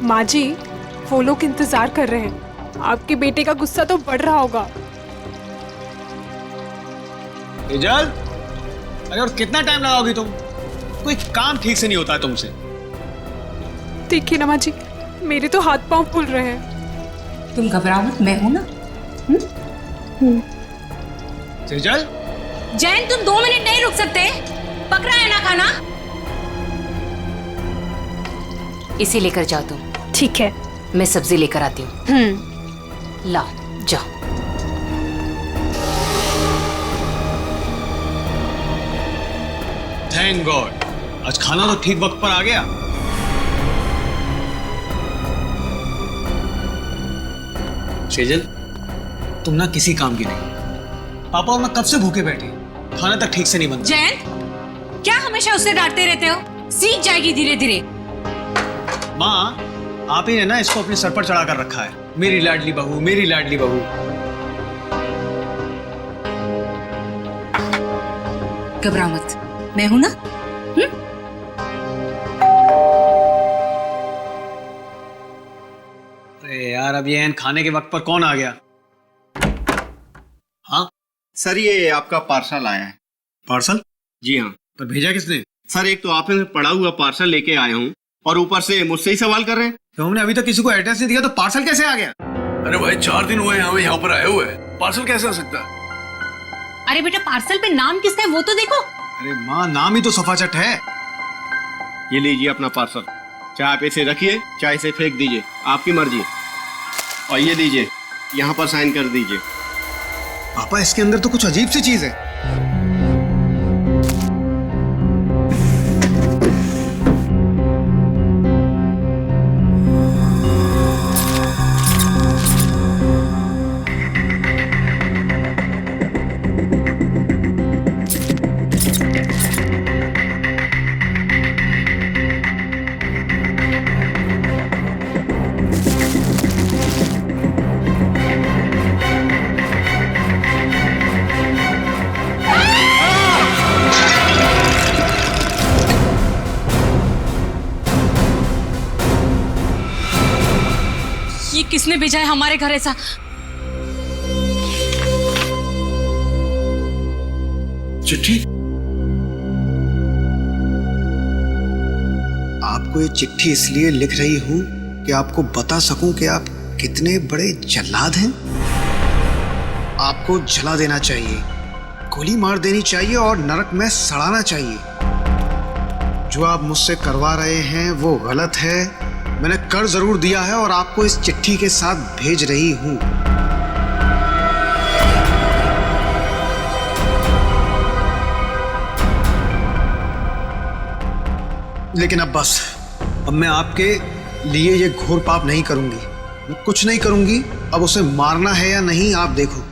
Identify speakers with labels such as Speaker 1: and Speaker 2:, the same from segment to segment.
Speaker 1: माँ जी, वो लोग इंतजार कर रहे हैं। आपके बेटे का गुस्सा तो बढ़ रहा होगा।
Speaker 2: तेजल, अरे और कितना टाइम लगाओगी तुम? कोई काम ठीक से नहीं होता है तुमसे।
Speaker 1: देखिए ना माँ जी, मेरे तो हाथ पांव फूल रहे हैं।
Speaker 3: तुम घबराओ मत, मैं हूं ना।
Speaker 2: तेजल,
Speaker 3: जैन तुम 2 मिनट नहीं रुक सकते? पकड़ा है ना खाना? इसे लेकर जाओ तुम।
Speaker 1: ठीक है,
Speaker 3: मैं सब्जी लेकर आती हूँ। लाओ जाओ।
Speaker 2: थैंक गॉड, आज खाना तो ठीक वक्त पर आ गया। सेजल, तुम ना किसी काम की नहीं। पापा और मैं कब से भूखे बैठे, खाना तक ठीक से नहीं बनता।
Speaker 3: जैन, क्या हमेशा उससे डांटते रहते हो? सीख जाएगी धीरे धीरे।
Speaker 2: माँ, आप ही ने ना इसको अपने सर पर चढ़ा कर रखा है। मेरी लाडली बहू, मेरी लाडली बहू।
Speaker 3: घबराओ मत, मैं हूं ना।
Speaker 2: अरे यार, अब ये खाने के वक्त पर कौन आ गया? हाँ
Speaker 4: सर, ये आपका पार्सल आया है।
Speaker 2: पार्सल?
Speaker 4: जी हाँ
Speaker 2: पर भेजा किसने?
Speaker 4: सर, एक तो आपने पड़ा हुआ पार्सल लेके आया हूँ और ऊपर से मुझसे ही सवाल कर रहे हैं।
Speaker 2: तो हमने अभी तक किसी को एड्रेस नहीं दिया, तो पार्सल कैसे आ गया?
Speaker 5: अरे भाई, 4 दिन हुए हमें यहाँ पर आए हुए, पार्सल कैसे आ सकता है?
Speaker 3: अरे बेटा, पार्सल पे नाम किसका है वो तो देखो।
Speaker 2: अरे माँ, नाम ही तो सफाचट है।
Speaker 4: ये लीजिए अपना पार्सल। चाहे आप इसे रखिए, चाहे इसे फेंक दीजिए, आपकी मर्जी। और ये लीजिए, यहाँ पर साइन कर दीजिए।
Speaker 2: पापा, इसके अंदर तो कुछ अजीब सी चीज है।
Speaker 3: ये किसने भेजा है हमारे घर ऐसा?
Speaker 5: चिट्ठी?
Speaker 2: आपको ये चिट्ठी इसलिए लिख रही हूं कि आपको बता सकूं कि आप कितने बड़े जल्लाद हैं। आपको जला देना चाहिए, गोली मार देनी चाहिए और नरक में सड़ाना चाहिए। जो आप मुझसे करवा रहे हैं वो गलत है। मैंने कर जरूर दिया है और आपको इस चिट्ठी के साथ भेज रही हूं। लेकिन अब बस, अब मैं आपके लिए ये घोर पाप नहीं करूंगी। मैं कुछ नहीं करूंगी। अब उसे मारना है या नहीं आप देखो।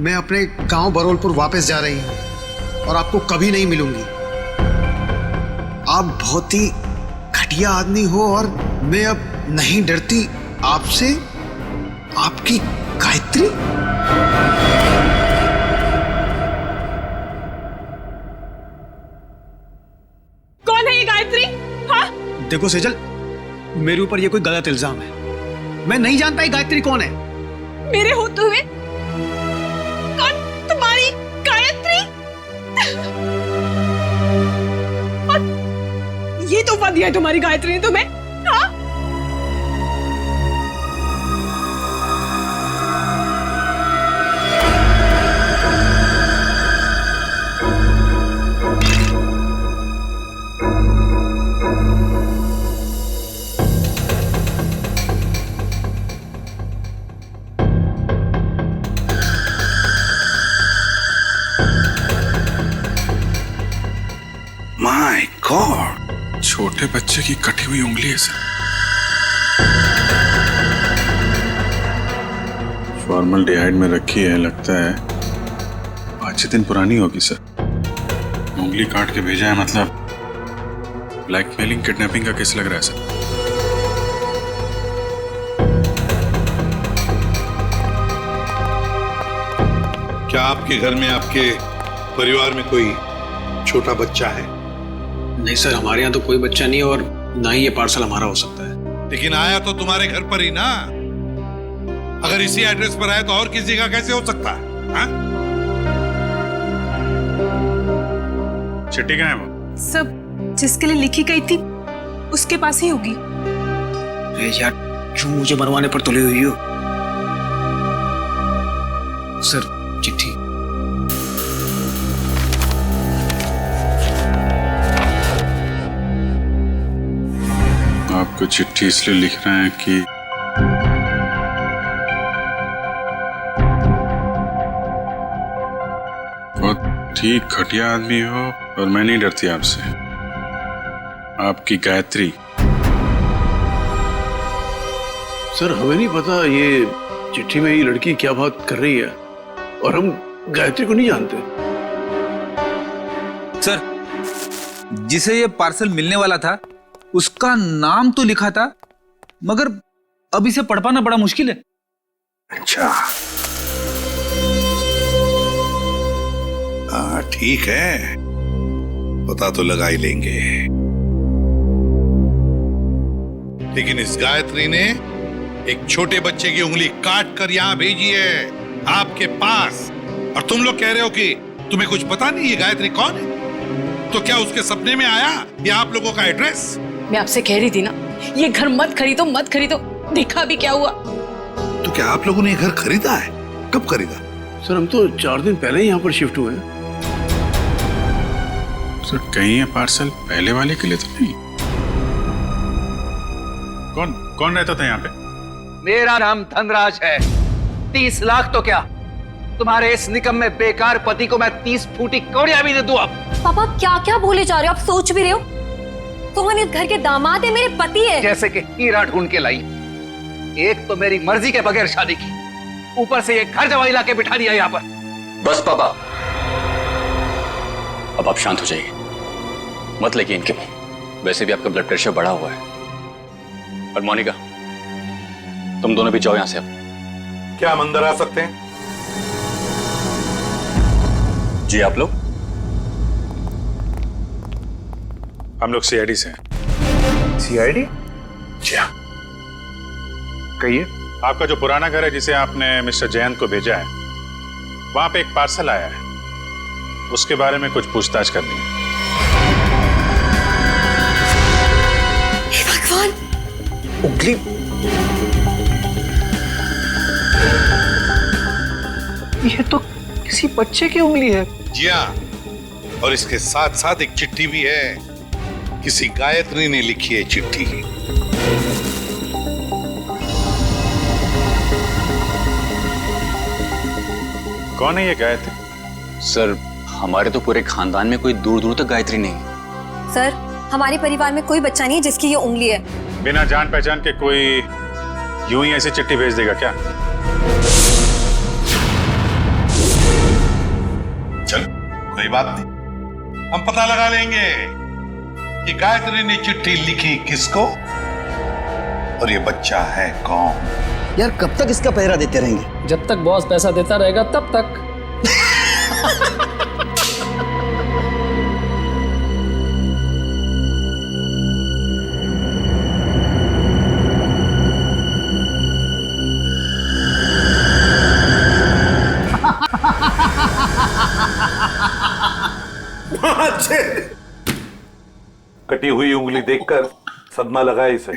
Speaker 2: मैं अपने गांव बरोलपुर वापस जा रही हूं और आपको कभी नहीं मिलूंगी। आप बहुत ही घटिया आदमी हो और मैं अब नहीं डरती आपसे। आपकी गायत्री?
Speaker 1: कौन है ये गायत्री? हाँ?
Speaker 2: देखो सेजल, मेरे ऊपर ये कोई गलत इल्जाम है। मैं नहीं जानता ये गायत्री कौन है।
Speaker 1: मेरे होते हुए कौन तुम्हारी गायत्री? और ये तोहफा दिया है तुम्हारी गायत्री ने तुम्हें? हाँ?
Speaker 5: माय गॉड, छोटे बच्चे की कटी हुई उंगली है सर। फॉर्मल्डिहाइड में रखी है, लगता है 5-6 दिन पुरानी होगी सर। उंगली काट के भेजा है, मतलब ब्लैकमेलिंग किडनैपिंग का केस लग रहा है सर।
Speaker 6: क्या आपके घर में, आपके परिवार में कोई छोटा बच्चा है?
Speaker 2: नहीं सर, हमारे यहाँ तो कोई बच्चा नहीं और ना ही ये पार्सल हमारा हो सकता है।
Speaker 6: लेकिन आया तो तुम्हारे घर पर ही ना। अगर इसी एड्रेस पर आया तो और किसी का कैसे हो सकता है? हाँ?
Speaker 5: चिट्ठी कहाँ है वो?
Speaker 1: सब जिसके लिए लिखी गई थी उसके पास ही होगी।
Speaker 2: अरे यार, क्यों मुझे मरवाने पर तुले हुई हो? सर, चिट्ठी।
Speaker 5: आपको चिट्ठी इसलिए लिख रहे हैं कि बहुत ठीक घटिया आदमी हो, और मैं नहीं डरती आपसे। आपकी गायत्री।
Speaker 7: सर, हमें नहीं पता ये चिट्ठी में ये लड़की क्या बात कर रही है, और हम गायत्री को नहीं जानते।
Speaker 8: सर, जिसे ये पार्सल मिलने वाला था उसका नाम तो लिखा था, मगर अब इसे पढ़ पाना बड़ा मुश्किल है।
Speaker 6: अच्छा, हाँ ठीक है, पता तो लगा ही लेंगे। लेकिन इस गायत्री ने एक छोटे बच्चे की उंगली काट कर यहां भेजी है आपके पास, और तुम लोग कह रहे हो कि तुम्हें कुछ पता नहीं ये गायत्री कौन है। तो क्या उसके सपने में आया ये आप लोगों का एड्रेस?
Speaker 3: मैं आपसे कह रही थी ना, ये घर मत खरीदो मत खरीदो। देखा भी क्या हुआ।
Speaker 6: तो क्या आप लोगों ने ये घर खरीदा है? कब खरीदा?
Speaker 7: सर, हम तो 4 दिन पहले ही यहाँ पर शिफ्ट हुए हैं।
Speaker 5: सर, कहीं ये पार्सल पहले वाले के लिए तो नहीं? कौन कौन रहता था यहाँ पे?
Speaker 8: मेरा नाम धनराज है। 30 लाख तो क्या, तुम्हारे इस निकम्मे बेकार पति को मैं 30 फूटी कौड़ियां भी दे दूं। अब
Speaker 9: पापा क्या क्या बोले जा रहे हो? आप सोच भी रहे हो? सोहन इस घर के दामाद है, मेरे पति है।
Speaker 8: जैसे कि हीरा ढूंढ के लाई। एक तो मेरी मर्जी के बगैर शादी की, ऊपर से ये घर जवाई लाके बिठा दिया यहाँ पर।
Speaker 10: बस पापा, अब आप शांत हो जाइए, मत लेके इनके मुंह। वैसे भी आपका ब्लड प्रेशर बढ़ा हुआ है। और मोनिका, तुम दोनों भी जाओ यहां से। अब
Speaker 6: क्या हम अंदर आ सकते हैं?
Speaker 10: जी, आप लोग?
Speaker 5: हम लोग सीआईडी से हैं।
Speaker 8: सीआईडी?
Speaker 6: जी हाँ।
Speaker 8: कहिए।
Speaker 5: आपका जो पुराना घर है जिसे आपने मिस्टर जयंत को भेजा है, वहां पे एक पार्सल आया है, उसके बारे में कुछ पूछताछ करनी है।
Speaker 9: हे भगवान!
Speaker 2: उंगली।
Speaker 8: ये तो किसी बच्चे की उंगली है।
Speaker 6: जी हाँ, और इसके साथ साथ एक चिट्ठी भी है। किसी गायत्री ने लिखी है चिट्ठी।
Speaker 5: कौन है ये गायत्री?
Speaker 10: सर, हमारे तो पूरे खानदान में कोई दूर दूर तक गायत्री नहीं है।
Speaker 9: सर, हमारे परिवार में कोई बच्चा नहीं है जिसकी ये उंगली है।
Speaker 5: बिना जान पहचान के कोई यूं ही ऐसी चिट्ठी भेज देगा क्या?
Speaker 6: चल, कोई बात नहीं, हम पता लगा लेंगे कि गायत्री ने चिट्ठी लिखी किसको और ये बच्चा है कौन।
Speaker 2: यार, कब तक इसका पहरा देते रहेंगे?
Speaker 11: जब तक बॉस पैसा देता रहेगा तब तक।
Speaker 6: कटी हुई उंगली देखकर सदमा लगा इसे।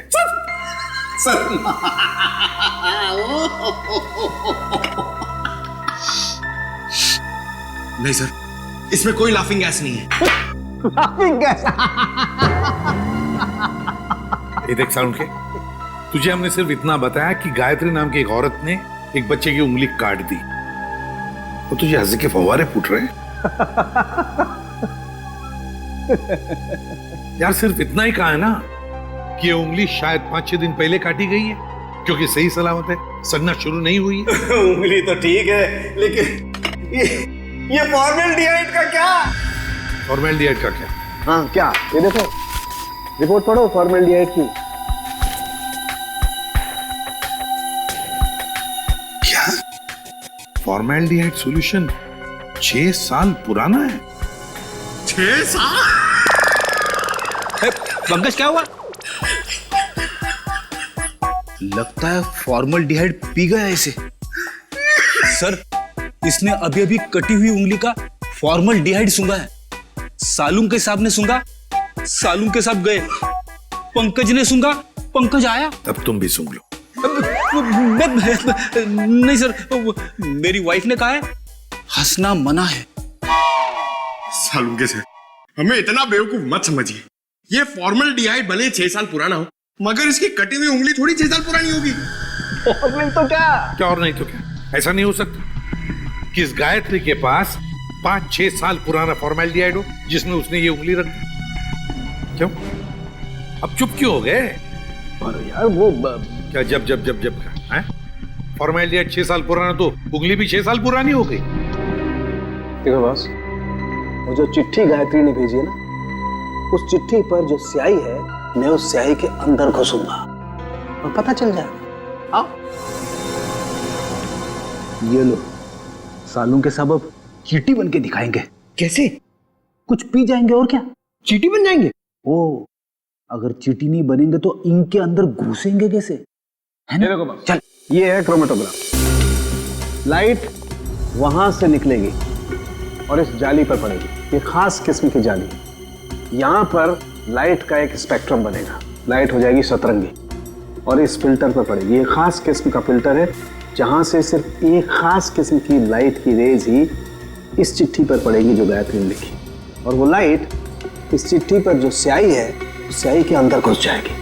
Speaker 2: नहीं सर, इसमें कोई लाफिंग गैस नहीं है।
Speaker 8: Laughing gas?
Speaker 6: ये देख साउंड के, तुझे हमने सिर्फ इतना बताया कि गायत्री नाम की एक औरत ने एक बच्चे की उंगली काट दी, तो तुझे हंसी के फव्वारे फूट रहे हैं। यार, सिर्फ इतना ही कहा है ना कि ये उंगली शायद 5-6 दिन पहले काटी गई है, क्योंकि सही सलामत है, सड़ना शुरू नहीं हुई है।
Speaker 2: उंगली तो ठीक है, लेकिन ये फॉर्मेल्डिहाइड का क्या?
Speaker 6: फॉर्मेल्डिहाइड का क्या?
Speaker 7: हाँ, क्या? ये देखो, रिपोर्ट पढ़ो फॉर्मेल्डिहाइड की।
Speaker 6: क्या? फॉर्मेल्डिहाइड सॉल्यूशन 6 साल पुराना है?
Speaker 2: 6 साल?
Speaker 8: पंकज, क्या हुआ? लगता है फॉर्मल्डिहाइड पी गया इसे। सर, इसने अभी अभी कटी हुई उंगली का फॉर्मल्डिहाइड सूंघा है। सालूम के साहब ने सूंघा, सालूम के साहब गए। पंकज ने सूंघा, पंकज आया।
Speaker 6: अब तुम भी सूंघ लो।
Speaker 8: नहीं सर, मेरी वाइफ ने कहा है हंसना मना है।
Speaker 4: सालूम के साथ हमें इतना बेवकूफ मत समझिए। ये फॉर्मल्डिहाइड भले 6 साल पुराना हो, मगर इसकी कटी हुई उंगली थोड़ी 6 साल पुरानी होगी।
Speaker 6: और नहीं तो क्या और नहीं तो क्या? ऐसा नहीं हो सकता कि इस गायत्री के पास 5-6 साल पुराना फॉर्मल्डिहाइड हो जिसमें उसने ये उंगली रख दी। क्यों? अब चुप क्यों हो गए?
Speaker 7: अरे यार वो
Speaker 6: क्या जब का फॉर्मल्डिहाइड 6 साल पुराना तो उंगली भी 6 साल पुरानी हो गई।
Speaker 7: देखो बॉस, वो जो चिट्ठी गायत्री ने भेजी है ना, उस चिट्ठी पर जो स्याही है, मैं उस स्याही के अंदर घुसूंगा और पता चल जाएगा। आओ, ये लो, सालू के साहब अब चींटी बन के दिखाएंगे। कैसे? कुछ पी जाएंगे और क्या, चींटी बन जाएंगे। ओ, अगर चींटी नहीं बनेंगे तो इनके अंदर घुसेंगे कैसे, है ना? चल, ये है क्रोमेटोग्राफ। लाइट वहां से निकलेगी और इस जाली पर पड़ेगी। ये खास किस्म की जाली। यहां पर लाइट का एक स्पेक्ट्रम बनेगा। लाइट हो जाएगी सतरंगी और इस फिल्टर पर पड़ेगी। ये खास किस्म का फिल्टर है जहां से सिर्फ एक खास किस्म की लाइट की रेज ही इस चिट्ठी पर पड़ेगी जो गायत्री ने लिखी, और वो लाइट इस चिट्ठी पर जो स्याही है, उस स्याही के अंदर घुस जाएगी।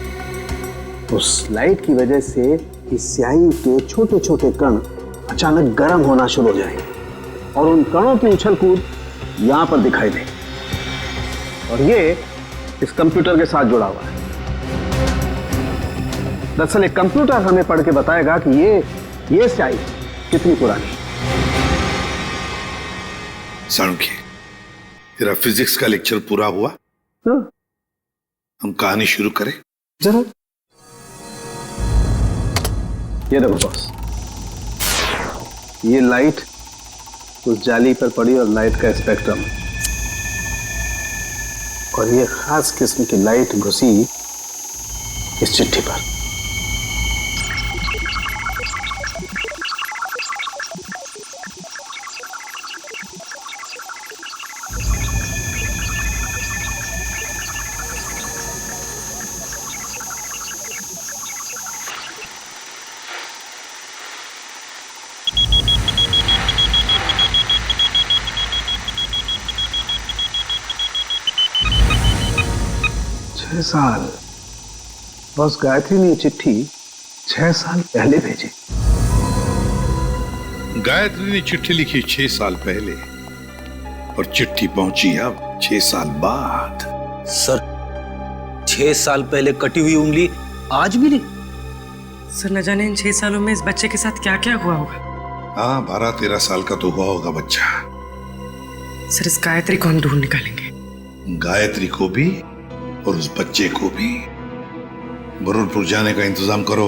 Speaker 7: उस लाइट की वजह से इस स्याही के छोटे छोटे कण अचानक गर्म होना शुरू हो जाएंगे और उन कणों की उछल कूद यहां पर दिखाई देगी। और ये इस कंप्यूटर के साथ जुड़ा हुआ है। दरअसल एक कंप्यूटर हमें पढ़ के बताएगा कि ये स्याही कितनी पुरानी।
Speaker 6: सालुंकी, तेरा फिजिक्स का लेक्चर पूरा हुआ? हम कहानी शुरू करें?
Speaker 7: जरूर। ये देखो बॉस, ये लाइट उस जाली पर पड़ी और लाइट का स्पेक्ट्रम, और ये खास किस्म की लाइट घुसी इस चिट्ठी पर। साल बस गायत्री ने चिट्ठी 6 साल पहले भेजी।
Speaker 6: गायत्री ने चिट्ठी लिखी 6 साल पहले और चिट्ठी पहुंची अब 6 साल बाद।
Speaker 8: सर, 6 साल पहले कटी हुई उंगली आज मिली।
Speaker 3: सर, न जाने इन 6 सालों में इस बच्चे के साथ क्या क्या हुआ होगा।
Speaker 6: हाँ, 12-13 साल का तो हुआ होगा बच्चा।
Speaker 3: सर, इस गायत्री को हम ढूंढ निकालेंगे।
Speaker 6: गायत्री को भी और उस बच्चे को भी। बरुलपुर जाने का इंतजाम करो।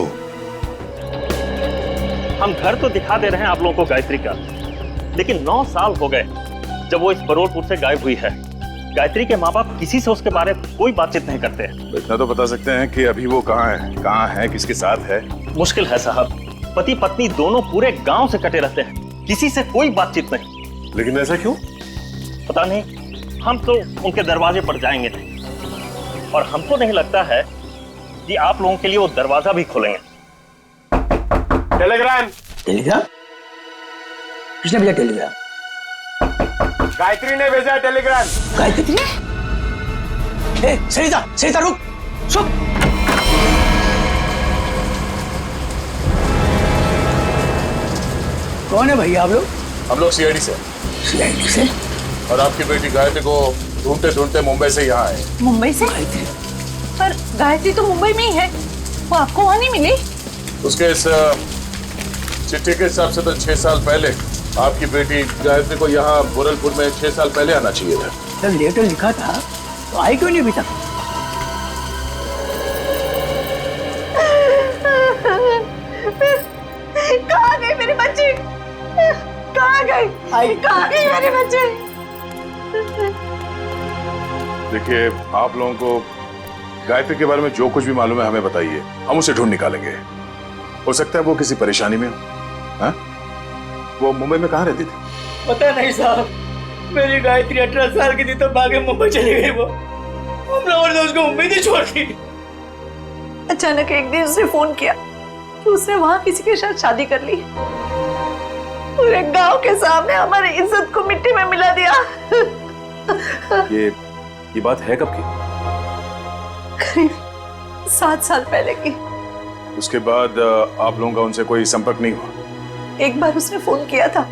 Speaker 12: हम घर तो दिखा दे रहे हैं आप लोगों को गायत्री का, लेकिन 9 साल हो गए जब वो इस बरुलपुर से गायब हुई है। गायत्री के माँ बाप किसी से उसके बारे में कोई बातचीत नहीं करते हैं।
Speaker 5: इतना तो बता सकते हैं कि अभी वो कहाँ है, किसके साथ है?
Speaker 12: मुश्किल है साहब, पति पत्नी दोनों पूरे गांव से कटे रहते हैं, किसी से कोई बातचीत नहीं।
Speaker 5: लेकिन ऐसा क्यों?
Speaker 12: पता नहीं, हम तो उनके दरवाजे पर जाएंगे नहीं, और हमको नहीं लगता है कि आप लोगों के लिए वो दरवाजा भी खोलेंगे।
Speaker 7: टेलीग्राम किसने भेजा? टेलीग्राम
Speaker 13: गायत्री ने भेजा टेलीग्राम।
Speaker 7: गायत्री? सरिता रुक, सुन। कौन है भैया आप लोग?
Speaker 5: हम लोग सीआईडी से।
Speaker 7: सीआईडी से?
Speaker 5: और आपकी बेटी गायत्री को ढूंढते ढूंढते मुंबई से यहाँ आए।
Speaker 3: मुंबई से? पर गायत्री तो मुंबई में ही है, वो आपको वहां नहीं मिली?
Speaker 5: उसके इस चिट्ठी के हिसाब से तो 6 साल पहले आपकी बेटी गायत्री को यहाँ बुरलपुर में 6 साल पहले आना चाहिए था।
Speaker 7: जब लेटर लिखा था तो आई क्यों नहीं अभी तक?
Speaker 3: कहाँ गई मेरी बच्ची? कहाँ गई मेरे बच्चे?
Speaker 5: देखिए, आप लोगों को गायत्री के बारे में जो कुछ भी मालूम है हमें बताइए, हम उसे ढूंढ निकालेंगे। हो सकता है वो किसी परेशानी में हो। हाँ? वो मुंबई में कहाँ रहती थी?
Speaker 3: पता नहीं साहब, मेरी गायत्री 18 साल की थी तो भागे मुंबई चली गई वो। हम लोगों ने उसको मुंबई से छोड़ दी। अचानक एक दिन उसने फोन किया कि उसने वहां किसी के साथ शादी कर ली। पूरे गांव के सामने हमारी इज्जत को मिट्टी में मिला दिया।
Speaker 5: ये बात है कब की?
Speaker 3: करीब 7 साल पहले की।
Speaker 5: उसके बाद आप लोगों का उनसे कोई संपर्क नहीं हुआ?
Speaker 3: एक बार उसने फोन किया था।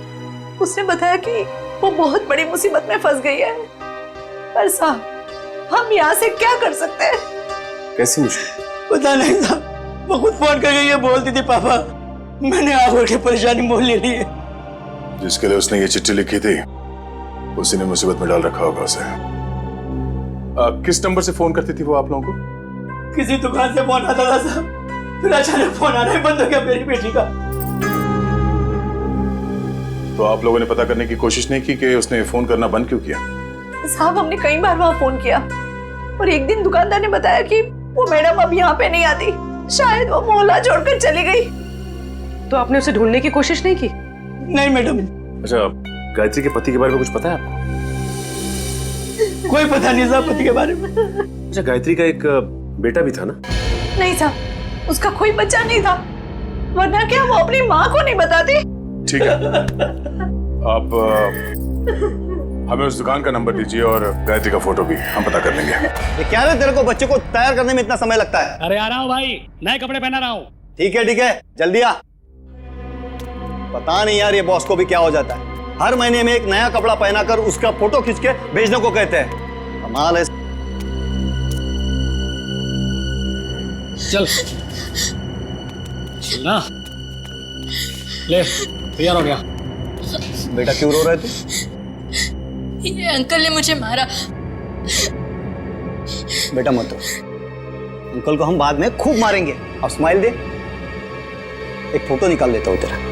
Speaker 3: उसने बताया कि वो बहुत बड़ी मुसीबत में फंस गई है। पर साहब, हम यहाँ से क्या कर सकते हैं?
Speaker 5: कैसी मुश्किल?
Speaker 3: पता नहीं साहब, वो खुद फोन करके ये बोलती थी, पापा मैंने आगे की परेशानी मोल ले ली है।
Speaker 5: जिसके लिए उसने ये चिट्ठी लिखी थी उसी ने मुसीबत में डाल रखा होगा उसे। किस नंबर से फोन करती थी वो आप लोगों को?
Speaker 3: किसी दुकान से फोन आता था साहब, फिर अचानक फोन आना ही बंद हो गया मेरी बेटी का।
Speaker 5: तो आप लोगों ने पता करने की कोशिश नहीं की कि उसने फोन करना बंद क्यों किया?
Speaker 3: साहब, हमने कई बार वहां फोन किया और एक दिन दुकानदार ने बताया कि वो मैडम अब यहाँ पे नहीं आती, शायद वो मोहल्ला छोड़कर चली गई।
Speaker 1: तो आपने उसे ढूंढने की कोशिश नहीं की?
Speaker 3: नहीं मैडम।
Speaker 5: अच्छा, गायत्री के पति के बारे में कुछ पता है आपको?
Speaker 3: कोई पता नहीं साहब पति के बारे में।
Speaker 5: अच्छा, गायत्री का एक बेटा भी था ना?
Speaker 3: नहीं साहब, उसका कोई बच्चा नहीं था, वरना क्या वो अपनी माँ को नहीं बताती?
Speaker 5: ठीक है, आप हमें उस दुकान का नंबर दीजिए और गायत्री का फोटो भी हम पता कर लेंगे।
Speaker 7: ये क्या है तेरे को बच्चे को तैयार करने में इतना समय लगता है?
Speaker 11: अरे आ रहा हूँ भाई, नए कपड़े पहना रहा हूँ।
Speaker 7: ठीक है, जल्दी आ। पता नहीं यार ये बॉस को भी क्या हो जाता है, हर महीने में एक नया कपड़ा पहनाकर उसका फोटो खींच के भेजने को कहते हैं। कमाल है।
Speaker 11: चल ना, ले तैयार हो गया।
Speaker 7: बेटा क्यों रो रहे तू?
Speaker 9: ये अंकल ने मुझे मारा।
Speaker 7: बेटा मत रो, अंकल को हम बाद में खूब मारेंगे। अब स्माइल दे, एक फोटो निकाल लेता हूं तेरा।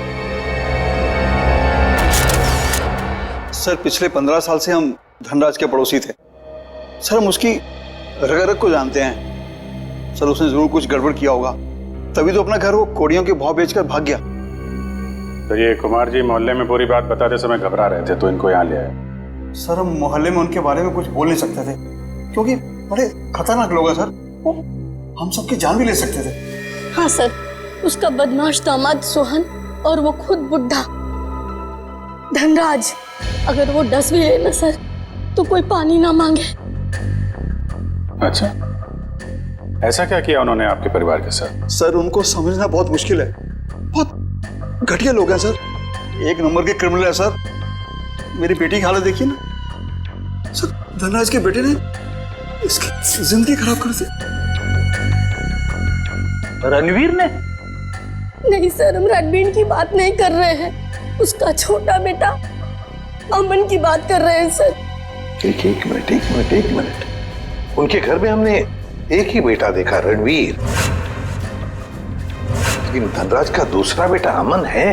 Speaker 14: सर पिछले 15 साल से हम धनराज के पड़ोसी थे। सर हम उसकी रग रग को जानते हैं। सर उसने जरूर कुछ गड़बड़ किया होगा, तभी तो अपना घर वो कोड़ियों के भाव बेचकर भाग गया।
Speaker 5: तो ये कुमार जी मोहल्ले में पूरी बात बताते समय घबरा रहे थे तो इनको यहाँ ले आए।
Speaker 14: सर हम मोहल्ले में उनके बारे में कुछ बोल नहीं सकते थे क्योंकि बड़े खतरनाक लोग हैं सर, वो हम सबकी जान भी ले सकते थे।
Speaker 9: हाँ सर, उसका बदमाश दामाद सोहन और वो खुद बुढ़ा धनराज, अगर वो डस भी ले ना सर तो कोई पानी ना मांगे।
Speaker 5: अच्छा, ऐसा क्या किया उन्होंने आपके परिवार के साथ?
Speaker 14: सर उनको समझना बहुत मुश्किल है, बहुत घटिया लोग हैं सर, एक नंबर के क्रिमिनल है सर। मेरी बेटी की हालत देखिए ना सर, धनराज के बेटे ने इसकी जिंदगी खराब कर दी।
Speaker 7: रणवीर ने?
Speaker 9: नहीं सर, हम रणवीर की बात नहीं कर रहे हैं, उसका छोटा बेटा अमन की बात कर रहे हैं सर।
Speaker 6: एक मिनट। उनके घर में हमने एक ही बेटा देखा, रणवीर, लेकिन धनराज का दूसरा बेटा अमन है,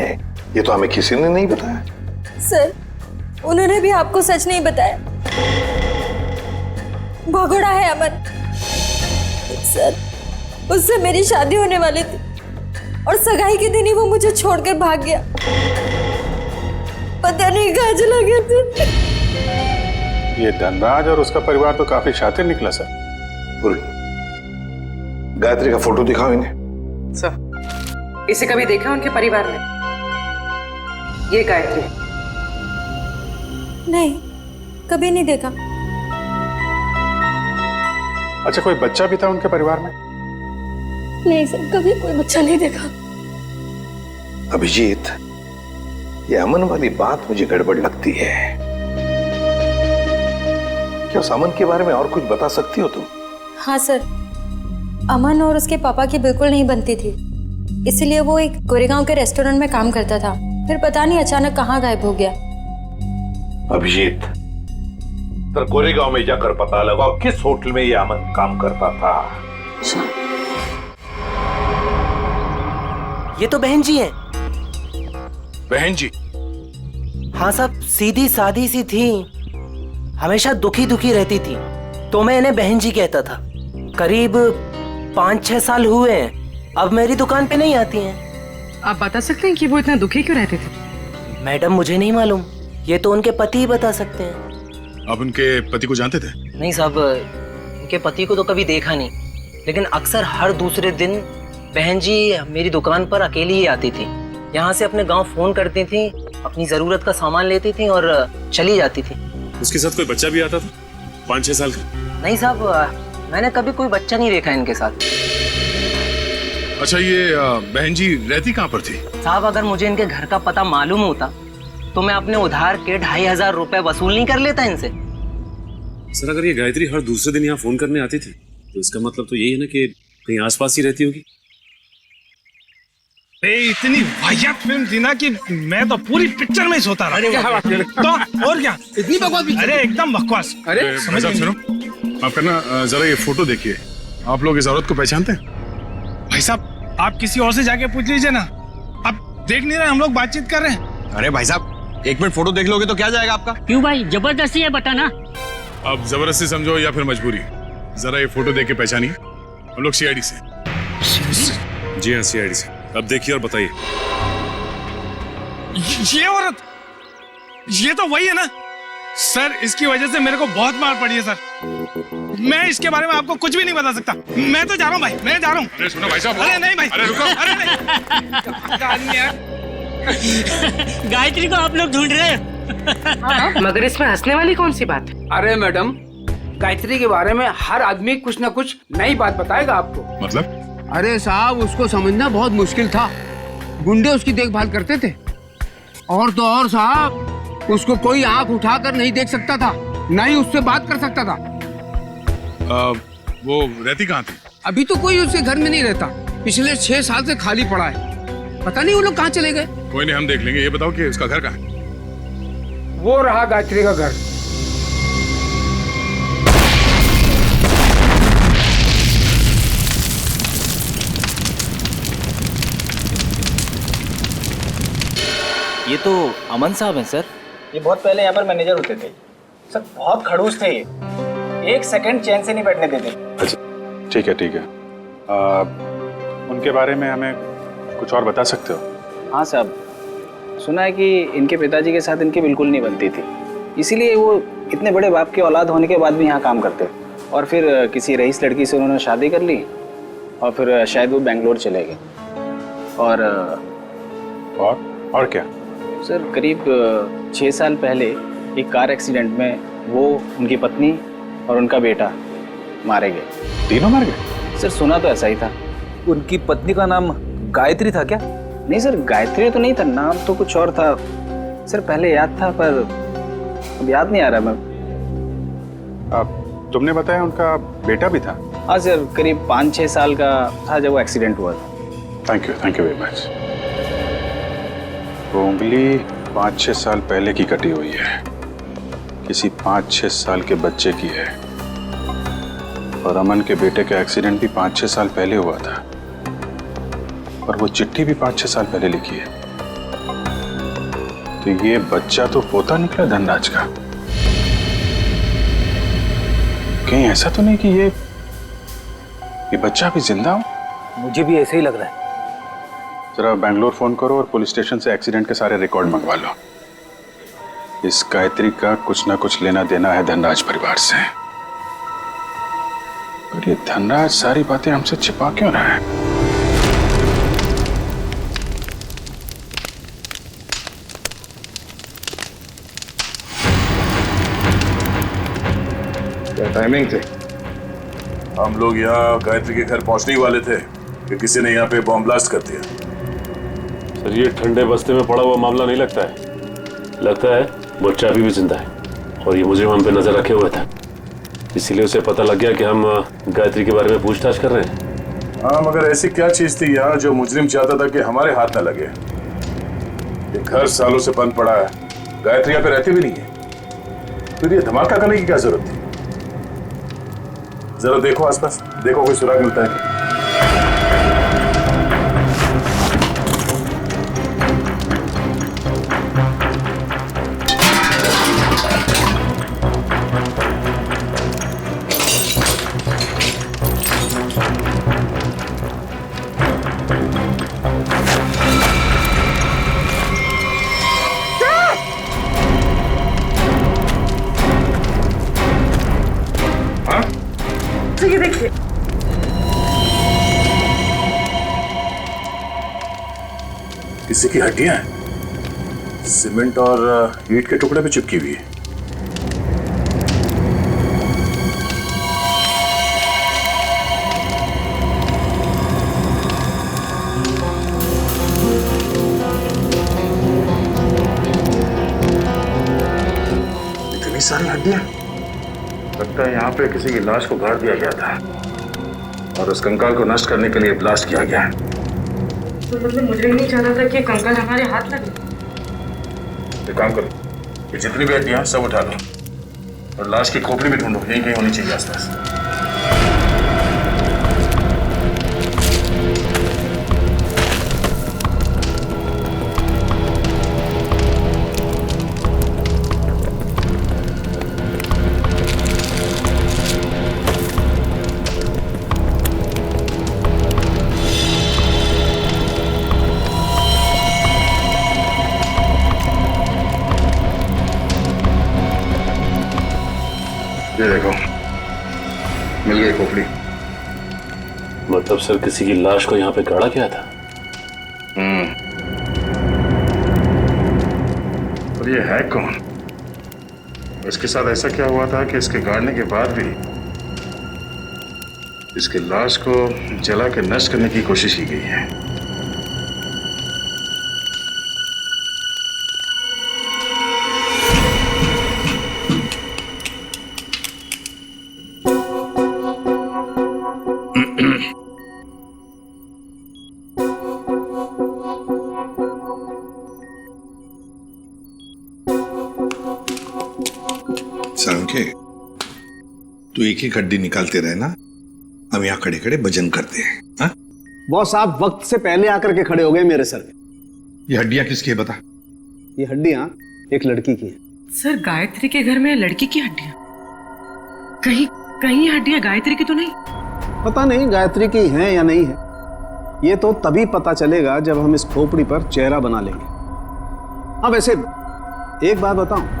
Speaker 6: ये तो हमें किसी ने नहीं बताया।
Speaker 9: सर उन्होंने भी आपको सच नहीं बताया, भगोड़ा है अमन। सर उससे मेरी शादी होने वाली थी और सगाई के दिन ही वो मुझे छोड़कर भाग गया, पता नहीं कहाँ चला गया था।
Speaker 5: ये धनराज और उसका परिवार तो काफी शातिर निकला सर।
Speaker 6: गायत्री का फोटो दिखाओ इन्हें।
Speaker 1: सर इसे कभी देखा उनके परिवार में? ये गायत्री?
Speaker 9: नहीं, कभी नहीं देखा।
Speaker 5: अच्छा, कोई बच्चा भी था उनके परिवार में?
Speaker 9: नहीं सर, कभी कोई बच्चा नहीं देखा।
Speaker 6: अभिजीत, ये अमन वाली बात मुझे गड़बड़ लगती है। क्या उस अमन के बारे में और कुछ बता सकती हो तुम?
Speaker 9: हाँ सर, अमन और उसके पापा की बिल्कुल नहीं बनती थी, इसलिए वो एक गोरेगांव के रेस्टोरेंट में काम करता था, फिर पता नहीं अचानक कहाँ गायब हो गया।
Speaker 6: अभिजीत, तो गोरेगांव में जाकर पता लगाओ किस होटल में ये अमन काम करता था।
Speaker 15: ये तो बहन जी हैं।
Speaker 6: बहन जी?
Speaker 15: हाँ साहब, सीधी सादी सी थी, हमेशा दुखी दुखी रहती थी, तो मैं इन्हें बहन जी कहता था। करीब 5-6 साल हुए हैं, अब मेरी दुकान पे नहीं आती हैं।
Speaker 16: आप बता सकते हैं कि वो इतना दुखी क्यों रहते थे?
Speaker 15: मैडम मुझे नहीं मालूम, ये तो उनके पति ही बता सकते हैं।
Speaker 5: आप उनके पति को जानते थे?
Speaker 15: नहीं साहब, उनके पति को तो कभी देखा नहीं, लेकिन अक्सर हर दूसरे दिन बहन जी मेरी दुकान पर अकेली ही आती थी। यहाँ से अपने गांव फोन करती थी, अपनी जरूरत का सामान लेती थी और चली जाती थी।
Speaker 5: उसके साथ कोई बच्चा भी आता था 5-6 साल का?
Speaker 15: नहीं साहब, मैंने कभी कोई बच्चा नहीं देखा इनके साथ।
Speaker 5: अच्छा, ये बहन जी रहती कहाँ पर थी?
Speaker 15: साहब अगर मुझे इनके घर का पता मालूम होता तो मैं अपने उधार के 2500 रुपए वसूल नहीं कर लेता इनसे।
Speaker 17: सर अगर ये गायत्री हर दूसरे दिन यहाँ फोन करने आती थी तो इसका मतलब तो यही है ना कि कहीं आसपास ही रहती होगी।
Speaker 18: इतनी वाहियात फिल्म थी ना कि मैं तो पूरी पिक्चर में ही सोता रहा। क्या बात कर रहे? तो और क्या इतनी बकवास? अरे एकदम बकवास।
Speaker 5: अरे समझ सुनो, आप करना जरा ये फोटो देखिए। आप लोग इस औरत को पहचानते हैं?
Speaker 18: भाई साहब आप किसी और से जाके पूछ लीजिए ना, आप देख नहीं रहे हम लोग बातचीत कर रहे हैं।
Speaker 4: अरे भाई साहब 1 मिनट फोटो देख लोगे तो क्या जाएगा आपका?
Speaker 11: क्यों भाई, जबरदस्ती है बताना।
Speaker 5: अब जबरदस्ती समझो या फिर मजबूरी, जरा ये फोटो देख के पहचानिए। हम लोग सीआईडी से।
Speaker 17: जी हाँ, सीआईडी से। अब देखिए और बताइए।
Speaker 18: ये औरत, ये तो वही है ना सर, इसकी वजह से मेरे को बहुत मार पड़ी है सर। मैं इसके बारे में आपको कुछ भी नहीं बता सकता। मैं तो जा रहा हूँ भाई, मैं जा रहा हूँ।
Speaker 5: अरे सुनो भाई साहब।
Speaker 18: अरे नहीं भाई,
Speaker 5: अरे रुको।
Speaker 18: अरे नहीं।
Speaker 11: गायत्री को आप लोग ढूंढ रहे हैं?
Speaker 16: मगर इसमें हंसने वाली कौन सी बात है?
Speaker 19: अरे मैडम, गायत्री के बारे में हर आदमी कुछ न कुछ नई बात बताएगा आपको।
Speaker 5: मतलब?
Speaker 19: अरे साहब उसको समझना बहुत मुश्किल था। गुंडे उसकी देखभाल करते थे। और तो और साहब उसको कोई आंख उठाकर नहीं देख सकता था, न ही उससे बात कर सकता था।
Speaker 5: वो रहती कहाँ थी?
Speaker 19: अभी तो कोई उसके घर में नहीं रहता। पिछले 6 साल से खाली पड़ा है। पता नहीं वो लोग कहाँ चले गए।
Speaker 5: कोई नहीं, हम देख लेंगे। ये बताओ कि उसका घर कहाँ है?
Speaker 19: वो रहा गायत्री का घर।
Speaker 15: ये तो अमन साहब हैं सर।
Speaker 20: ये बहुत पहले यहाँ पर मैनेजर होते थे सर, बहुत खड़ूस थे ये, 1 सेकंड चैन से नहीं बैठने देते।
Speaker 5: अच्छा ठीक है ठीक है। उनके बारे में हमें कुछ और बता सकते हो?
Speaker 20: हाँ साहब, सुना है कि इनके पिताजी के साथ इनकी बिल्कुल नहीं बनती थी, इसीलिए वो इतने बड़े बाप की औलाद होने के बाद भी यहाँ काम करते। और फिर किसी रईस लड़की से उन्होंने शादी कर ली और फिर शायद वो बेंगलोर चले गए।
Speaker 5: और क्या
Speaker 20: सर, करीब 6 साल पहले एक कार एक्सीडेंट में वो, उनकी पत्नी और उनका बेटा मारे गए।
Speaker 5: तीनों मार गए?
Speaker 20: सर सुना तो ऐसा ही था।
Speaker 7: उनकी पत्नी का नाम गायत्री था क्या?
Speaker 20: नहीं सर, गायत्री तो नहीं था, नाम तो कुछ और था सर। पहले याद था पर अब याद नहीं आ रहा। मैं
Speaker 5: तुमने बताया उनका बेटा भी था?
Speaker 20: हाँ सर, करीब 5-6 साल का था जब वो एक्सीडेंट हुआ था।
Speaker 5: Thank you very much. वो उंगली 5-6 साल पहले की कटी हुई है, किसी 5-6 साल के बच्चे की है। और अमन के बेटे का एक्सीडेंट भी 5-6 साल पहले हुआ था, और वो चिट्ठी भी 5-6 साल पहले लिखी है। तो ये बच्चा तो पोता निकला धनराज का। कहीं ऐसा तो नहीं कि ये बच्चा भी जिंदा हो?
Speaker 7: मुझे भी ऐसे ही लग रहा है।
Speaker 5: जरा बैंगलोर फोन करो और पुलिस स्टेशन से एक्सीडेंट के सारे रिकॉर्ड मंगवा लो। इस गायत्री का कुछ ना कुछ लेना देना है धनराज परिवार से। और ये धनराज सारी बातें हमसे छिपा क्यों रहा है?
Speaker 21: क्या टाइमिंग थे? हम लोग यहाँ गायत्री के घर पहुंचने ही वाले थे कि किसी ने यहाँ पे बॉम्ब ब्लास्ट कर दिया।
Speaker 17: सर ये ठंडे बस्ते में पड़ा हुआ मामला नहीं लगता है। लगता है बच्चा अभी भी जिंदा है और ये मुजरिम हम पे नजर रखे हुए था, इसीलिए उसे पता लग गया कि हम गायत्री के बारे में पूछताछ कर रहे हैं।
Speaker 21: हाँ, मगर ऐसी क्या चीज थी यहाँ जो मुजरिम चाहता था कि हमारे हाथ न लगे? ये घर सालों से बंद पड़ा है, गायत्री यहाँ पे रहती भी नहीं है, फिर ये धमाका करने की क्या जरूरत थी? जरा देखो आसपास, देखो कोई सुराग मिलता है। किसी की हड्डियां हैं, सीमेंट और ईंट के टुकड़े पे चिपकी हुई है। इतनी सारी हड्डियां, लगता है यहाँ पे किसी की लाश को गाड़ दिया गया था और उस कंकाल को नष्ट करने के लिए ब्लास्ट किया गया।
Speaker 16: तो मतलब मुझे नहीं चाहता था कि कंकाल हमारे हाथ लगे।
Speaker 21: एक काम करो, ये जितनी भी हड्डियां सब उठा लो और लाश की खोपड़ी भी ढूंढो, यहीं कहीं होनी चाहिए आसपास। ये देखो, मिल गई खोपड़ी।
Speaker 17: मतलब सर किसी की लाश को यहाँ पे गाड़ा गया था?
Speaker 21: और ये है कौन? इसके साथ ऐसा क्या हुआ था कि इसके गाड़ने के बाद भी इसकी लाश को जला के नष्ट करने की कोशिश की गई है?
Speaker 6: सालुंखे, तू एक ही हड्डी निकालते रहे ना, हम यहाँ खड़े खड़े भजन करते हैं। हाँ?
Speaker 2: बॉस, आप वक्त से पहले आकर के खड़े हो गए मेरे सर पे।
Speaker 6: ये हड्डियां किसकी है बता?
Speaker 2: ये हड्डियां एक लड़की की हैं।
Speaker 16: सर गायत्री के घर में लड़की की हड्डियां? कहीं कहीं हड्डियां गायत्री की तो नहीं?
Speaker 2: पता नहीं गायत्री की हैं या नहीं है, ये तो तभी पता चलेगा जब हम इस खोपड़ी पर चेहरा बना लेंगे। हाँ वैसे एक बात बताऊं,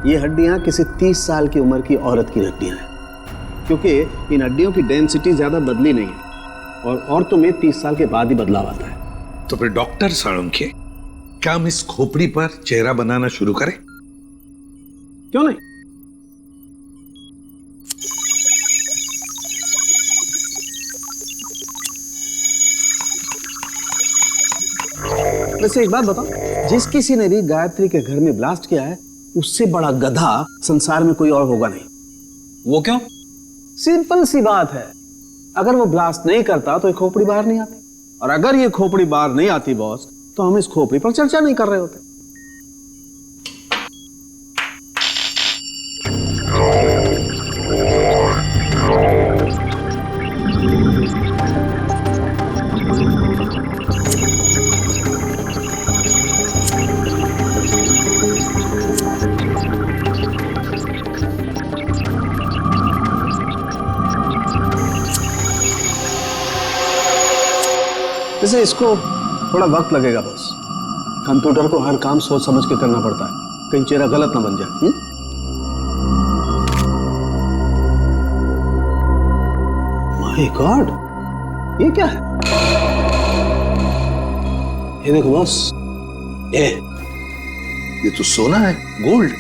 Speaker 2: ये हड्डियां किसी 30 साल की उम्र की औरत की हड्डियां हैं, क्योंकि इन हड्डियों की डेंसिटी ज्यादा बदली नहीं है और औरतों में 30 साल के बाद ही बदलाव आता है।
Speaker 6: तो फिर डॉक्टर सालुंखे, क्या हम इस खोपड़ी पर चेहरा बनाना शुरू करें?
Speaker 2: क्यों नहीं? वैसे एक बात बताओ, जिस किसी ने भी गायत्री के घर में ब्लास्ट किया है, उससे बड़ा गधा संसार में कोई और होगा नहीं।
Speaker 8: वो क्यों?
Speaker 2: सिंपल सी बात है, अगर वो ब्लास्ट नहीं करता तो ये खोपड़ी बाहर नहीं आती, और अगर ये खोपड़ी बाहर नहीं आती बॉस, तो हम इस खोपड़ी पर चर्चा नहीं कर रहे होते। जैसे इसको थोड़ा वक्त लगेगा बॉस, कंप्यूटर को हर काम सोच समझ के करना पड़ता है, कहीं चेहरा गलत ना बन जाए। माय गॉड, ये क्या है? ये देखो बॉस,
Speaker 6: ये तो सोना है, गोल्ड।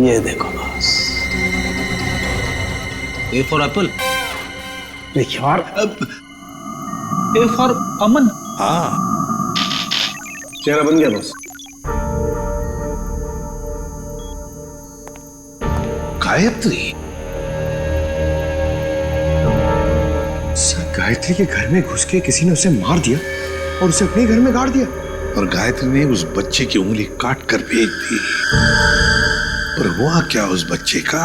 Speaker 2: ये देखो बॉस,
Speaker 8: ए फॉर एप्पल,
Speaker 2: यार
Speaker 8: ए फॉर अमन।
Speaker 6: हाँ,
Speaker 2: चेहरा बन गया बॉस।
Speaker 6: गायत्री,
Speaker 2: सर गायत्री के घर में घुस के किसी ने उसे मार दिया और उसे अपने घर में गाड़ दिया,
Speaker 6: और गायत्री ने उस बच्चे की उंगली काट कर भेज दी। पर हुआ क्या उस बच्चे का?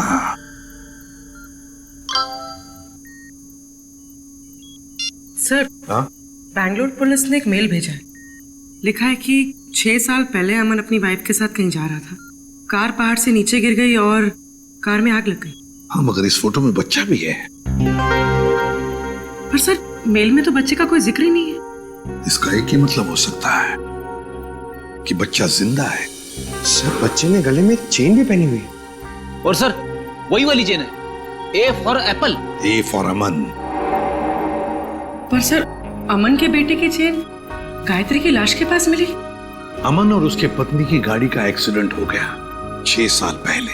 Speaker 16: सर बैंगलोर पुलिस ने एक मेल भेजा है। लिखा है कि 6 साल पहले अमन अपनी वाइफ के साथ कहीं जा रहा था, कार पहाड़ से नीचे गिर गई और कार में आग लग गई।
Speaker 6: हाँ, मगर इस फोटो में बच्चा भी है।
Speaker 16: पर सर मेल में तो बच्चे का कोई जिक्र ही नहीं है।
Speaker 6: इसका एक ही मतलब हो सकता है कि बच्चा जिंदा है।
Speaker 2: सर बच्चे ने गले में चेन भी पहनी हुई है।
Speaker 8: और सर वही वाली चेन है, A for apple.
Speaker 6: A for Aman.
Speaker 16: पर सर अमन के बेटे की चेन गायत्री की लाश के पास मिली।
Speaker 6: अमन और उसके पत्नी की गाड़ी का एक्सीडेंट हो गया 6 साल पहले।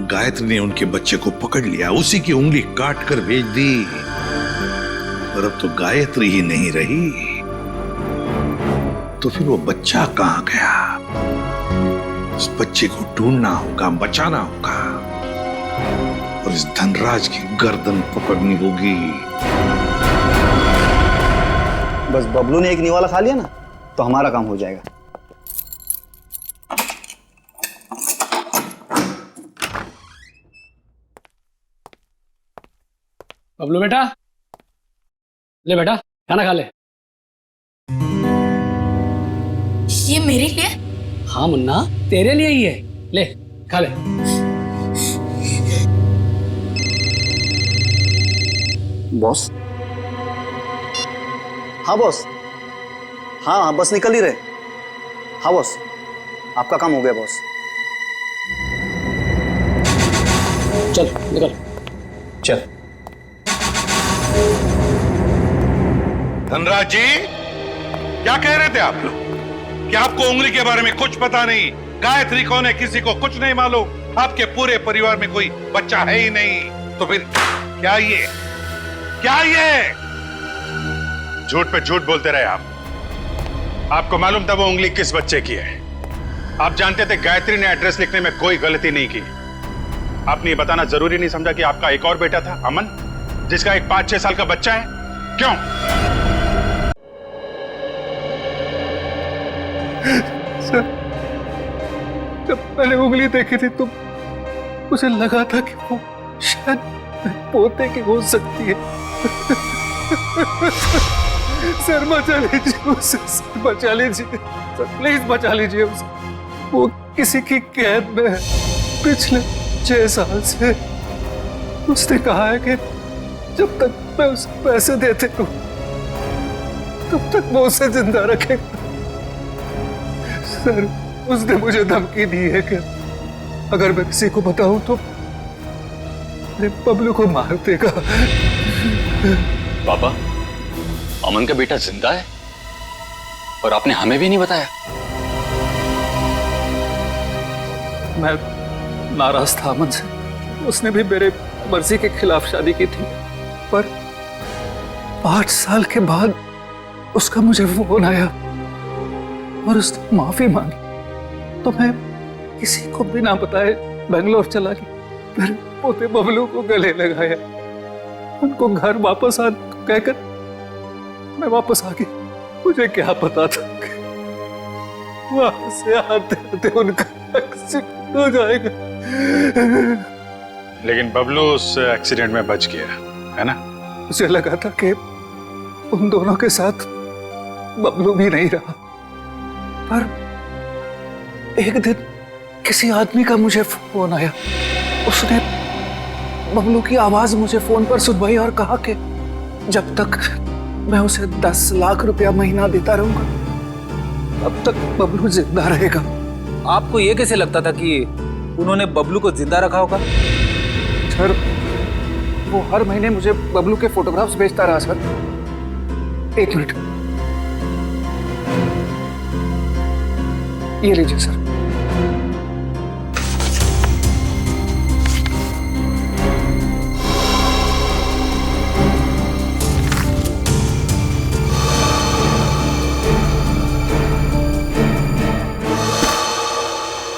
Speaker 6: गायत्री ने उनके बच्चे को पकड़ लिया, उसी की उंगली काट कर भेज दी। पर अब तो गायत्री ही नहीं रही, तो फिर वो बच्चा कहां गया? उस बच्चे को ढूंढना होगा, बचाना होगा और इस धनराज की गर्दन पकड़नी होगी।
Speaker 14: बस बबलू ने एक निवाला खा लिया ना तो हमारा काम हो जाएगा।
Speaker 11: बबलू बेटा, ले बेटा खाना खा ले।
Speaker 3: ये मेरे लिए?
Speaker 11: हाँ मुन्ना, तेरे लिए ही है, ले खा ले।
Speaker 14: बॉस? हाँ बॉस। हाँ बस निकल ही रहे। हाँ बॉस, आपका काम हो गया बॉस।
Speaker 11: चल निकल।
Speaker 14: चल।
Speaker 6: धनराज जी, क्या कह रहे थे आप लोग? कि आपको उंगली के बारे में कुछ पता नहीं, गायत्री कौन है किसी को कुछ नहीं मालूम, आपके पूरे परिवार में कोई बच्चा है ही नहीं, तो फिर क्या ये
Speaker 5: झूठ पे झूठ बोलते रहे आप। आपको मालूम था वो उंगली किस बच्चे की है? आप जानते थे गायत्री ने एड्रेस लिखने में कोई गलती नहीं की। आपने ये बताना जरूरी नहीं समझा कि आपका एक और बेटा था अमन, जिसका एक 5-6 साल का बच्चा है? क्यों?
Speaker 14: सर, जब मैंने उंगली देखी थी तो मुझे लगा था कि वो शायद पोते की हो सकती है। सर बचा लीजिए उसे, सर बचा लीजिए, सर प्लीज बचा लीजिए उसे। वो किसी की कैद में है पिछले 6 साल से। उसने कहा है कि जब तक मैं उसे पैसे देते रहूं तब तक वो उसे जिंदा रखेगा। सर उसने मुझे धमकी दी है कि अगर मैं किसी को बताऊं तो मेरे बबलू को मार देगा।
Speaker 8: पापा, अमन का बेटा जिंदा है और आपने हमें भी नहीं बताया।
Speaker 14: मैं नाराज था अमन से। उसने भी मेरे मर्जी के खिलाफ शादी की थी, पर 5 साल के बाद उसका मुझे फोन आया और उसने माफी मांगी, तो मैं किसी को बिना बताए बेंगलोर चला गया। फिर पोते बबलू को गले लगाया, उनको घर वापस आने को कहकर मैं वापस आ गई। मुझे क्या पता था कि वहां से आते आते उनका एक्सीडेंट हो जाएगा।
Speaker 5: लेकिन बबलू उस एक्सीडेंट में बच गया है ना?
Speaker 14: मुझे लगा था कि उन दोनों के साथ बबलू भी नहीं रहा, पर एक दिन किसी आदमी का मुझे फोन आया। उसने बबलू की आवाज मुझे फोन पर सुनवाई और कहा कि जब तक मैं उसे 10 लाख रुपया महीना देता रहूंगा तब तक बबलू जिंदा रहेगा।
Speaker 8: आपको ये कैसे लगता था कि उन्होंने बबलू को जिंदा रखा होगा?
Speaker 14: सर वो हर महीने मुझे बबलू के फोटोग्राफ्स भेजता रहा। सर 1 मिनट, ये लीजिए सर।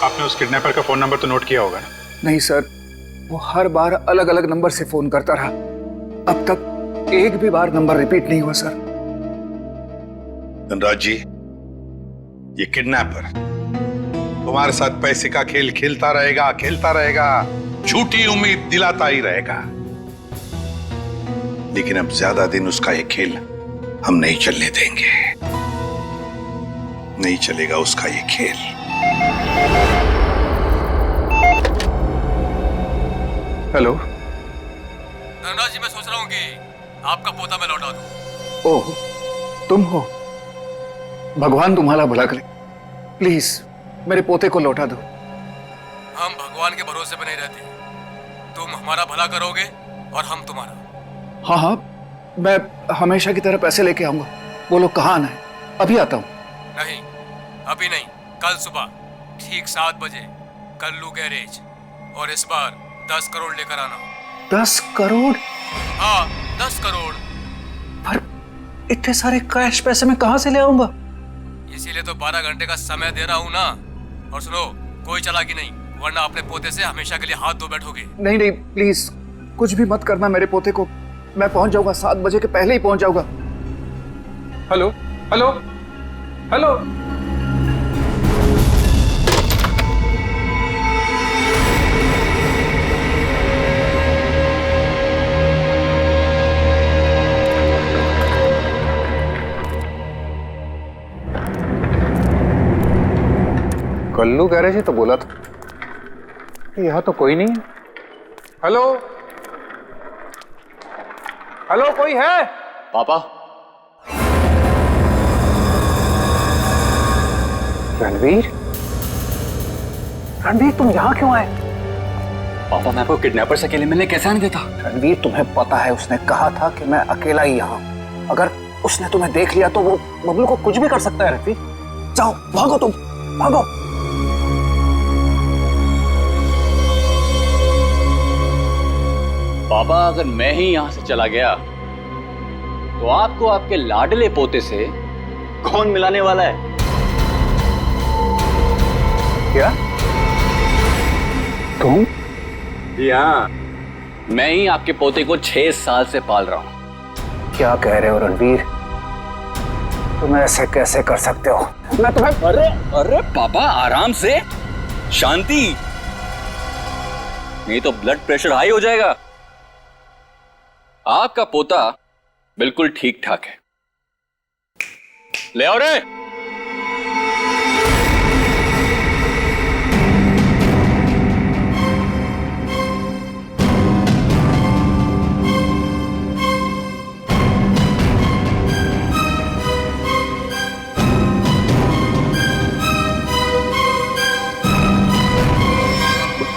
Speaker 5: आपने उस किडनैपर का फोन नंबर तो नोट किया होगा ना?
Speaker 14: नहीं सर, वो हर बार अलग अलग नंबर से फोन करता रहा। अब तक एक भी बार नंबर रिपीट नहीं हुआ सर।
Speaker 6: धनराज जी, ये किडनैपर तुम्हारे साथ पैसे का खेल खेलता रहेगा, झूठी उम्मीद दिलाता ही रहेगा। लेकिन अब ज्यादा दिन उसका ये खेल हम नहीं चलने देंगे। नहीं चलेगा उसका ये खेल।
Speaker 14: हेलो
Speaker 11: धनराज जी, मैं सोच रहा हूँ कि आपका पोता मैं लौटा दूं।
Speaker 14: ओह, तुम हो? भगवान तुम्हारा भला करे। प्लीज मेरे पोते को लौटा दो।
Speaker 11: हम भगवान के भरोसे पे नहीं रहते। तुम हमारा भला करोगे और हम तुम्हारा।
Speaker 14: हाँ हाँ, मैं हमेशा की तरह पैसे लेके आऊंगा। बोलो कहाँ आना है? अभी आता हूँ।
Speaker 11: नहीं, अभी नहीं, कल सुबह ठीक 7 बजे कल्लू गैरेज, और इस बार 10 करोड़ लेकर आना।
Speaker 14: 10 करोड़?
Speaker 11: हाँ, 10 करोड़।
Speaker 14: पर इतने सारे कैश पैसे मैं कहाँ से ले आऊंगा?
Speaker 11: इसीलिए तो 12 घंटे का समय दे रहा हूँ ना। और सुनो, कोई चालाकी नहीं, वरना अपने पोते से हमेशा के लिए हाथ धो बैठोगे।
Speaker 14: नहीं नहीं, प्लीज कुछ भी मत करना मेरे पोते को। मैं पहुंच जाऊंगा, 7 बजे के पहले ही पहुंच जाऊंगा। Hello hello hello. Kallu garage ही तो बोला था। यहाँ तो कोई नहीं है। हेलो हेलो, कोई है?
Speaker 20: पापा।
Speaker 14: रणवीर, रणवीर तुम यहाँ क्यों आए?
Speaker 20: पापा, मैं आपको किडनैपर से अकेले मिलने कैसे आने देता?
Speaker 14: रणवीर, तुम्हें पता है उसने कहा था कि मैं अकेला ही यहाँ। अगर उसने तुम्हें देख लिया तो वो बबलू को कुछ भी कर सकता है। रणवीर जाओ, भागो, तुम भागो।
Speaker 20: पापा, अगर मैं ही यहां से चला गया तो आपको आपके लाडले पोते से कौन मिलाने वाला है?
Speaker 14: क्या? तुम?
Speaker 20: हाँ, मैं ही आपके पोते को 6 साल से पाल रहा हूं।
Speaker 14: क्या कह रहे हो रणवीर? तुम ऐसे कैसे कर सकते हो? मैं तुम्हें...
Speaker 20: अरे अरे पापा, आराम से, शांति, नहीं तो ब्लड प्रेशर हाई हो जाएगा। आपका पोता बिल्कुल ठीक ठाक है। ले आओ रे।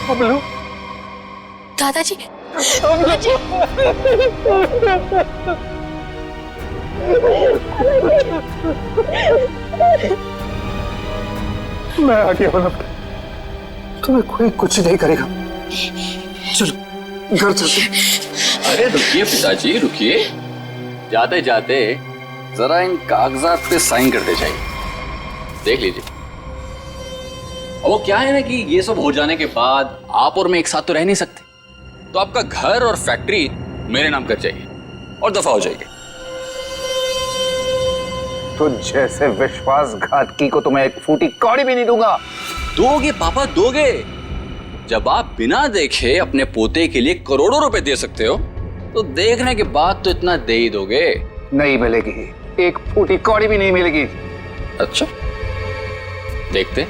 Speaker 14: बबलू,
Speaker 10: दादाजी,
Speaker 14: मैं आ गया हूं। तुम्हें कोई कुछ नहीं करेगा। चलो घर चलते।
Speaker 20: अरे रुकिए पिताजी, रुकिए। जाते जाते जरा इन कागजात पे साइन करते जाइए, देख लीजिए। वो क्या है ना कि ये सब हो जाने के बाद आप और मैं एक साथ तो रह नहीं सकते, तो आपका घर और फैक्ट्री मेरे नाम कर जाइए और दफा हो जाइए।
Speaker 14: तो जैसे विश्वासघातकी को तो मैं एक फूटी कौड़ी भी नहीं दूंगा।
Speaker 20: दोगे पापा, दोगे। जब आप बिना देखे अपने पोते के लिए करोड़ों रुपए दे सकते हो, तो देखने के बाद तो इतना दे ही दोगे।
Speaker 14: नहीं मिलेगी, एक फूटी कौड़ी भी नहीं मिलेगी।
Speaker 20: अच्छा, देखते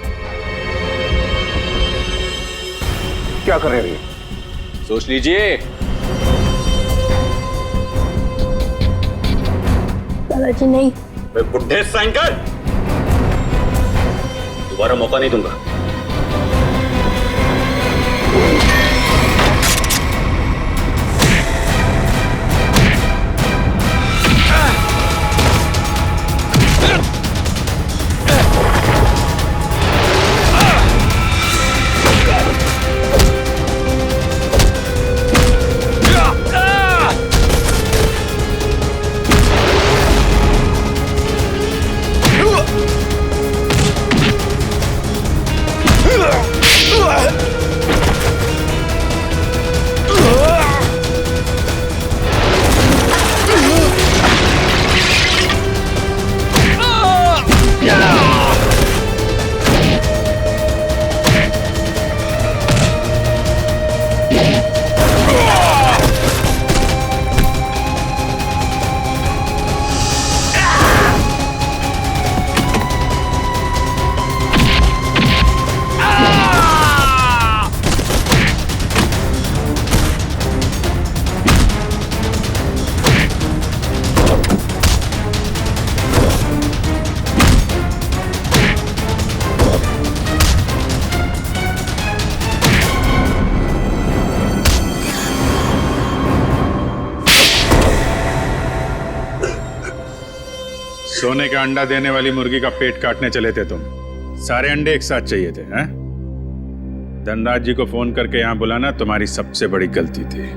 Speaker 14: क्या कर रहे हो?
Speaker 20: सोच लीजिए।
Speaker 10: दादाजी नहीं।
Speaker 20: बुढ़े साइन कर, दोबारा मौका नहीं दूंगा।
Speaker 5: सोने का अंडा देने वाली मुर्गी का पेट काटने चले थे तुम। सारे अंडे एक साथ चाहिए थे, हैं? धनराज जी को फोन करके यहाँ बुलाना तुम्हारी सबसे बड़ी गलती थी।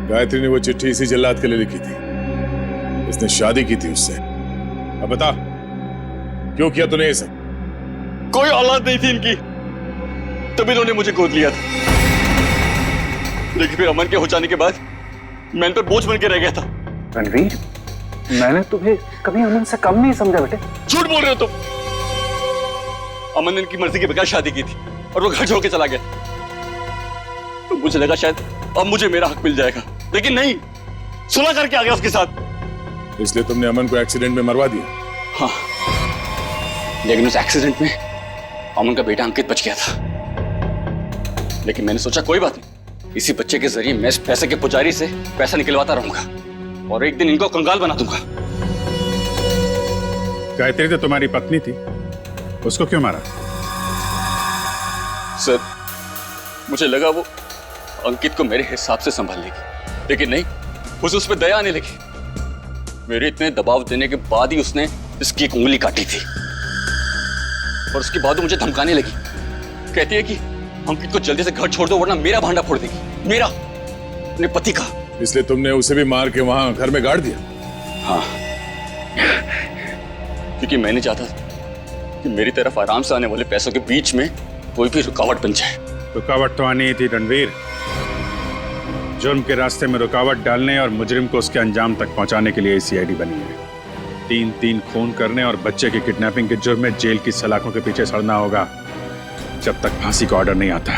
Speaker 21: गायत्री ने वो चिट्ठी इसी जल्लाद के लिए लिखी थी। इसने शादी की थी उससे। अब बता, क्यों किया तूने ये सब?
Speaker 14: कोई औलाद नहीं थी इनकी, तभी इन्होंने मुझे गोद लिया था। लेकिन फिर अमन के हो जाने के बाद मैं इन पर बोझ बन के रह गया था।
Speaker 8: रणवीर, मैंने तुम्हें कभी अमन से कम नहीं समझा बेटे।
Speaker 14: झूठ बोल रहे हो तुम। अमन ने इनकी मर्जी के बगैर शादी की थी और वो घर छोड़ के चला गया। तो मुझे लगा शायद अब मुझे मेरा हक मिल जाएगा, लेकिन नहीं, सुलह करके आ गया उसके साथ।
Speaker 21: इसलिए तुमने अमन को एक्सीडेंट में मरवा दिया?
Speaker 14: हाँ, लेकिन उस एक्सीडेंट में अमन का बेटा अंकित बच गया था। लेकिन मैंने सोचा कोई बात नहीं, इसी बच्चे के जरिए मैं इस पैसे के पुजारी से पैसा निकलवाता रहूंगा और एक दिन इनको कंगाल बना दूंगा।
Speaker 5: गायत्री तो तुम्हारी पत्नी थी, उसको क्यों मारा?
Speaker 14: सर, मुझे लगा वो अंकित को मेरे हिसाब से संभाल लेगी, लेकिन नहीं, उसे उस पर दया आने लगी। मेरे इतने दबाव देने के बाद ही उसने इसकी एक उंगली काटी थी और उसके बाद वो मुझे धमकाने लगी। कहती है कि अंकित को जल्दी से घर छोड़ दो वरना मेरा भांडा फोड़ देगी, मेरा, अपने पति का।
Speaker 21: इसलिए तुमने उसे भी मार के वहां घर में गाड़ दिया?
Speaker 14: हाँ, क्योंकि मैं नहीं चाहता कि मेरी तरफ आराम से आने वाले पैसों के बीच में कोई भी रुकावट बन जाए।
Speaker 5: रुकावट तो आनी ही थी रणवीर। जुर्म के रास्ते में रुकावट डालने और मुजरिम को उसके अंजाम तक पहुंचाने के लिए सीआईडी बनी है। 3-3 खून करने और बच्चे की किडनैपिंग के जुर्म में जेल की सलाखों के पीछे सड़ना होगा जब तक फांसी का ऑर्डर नहीं आता।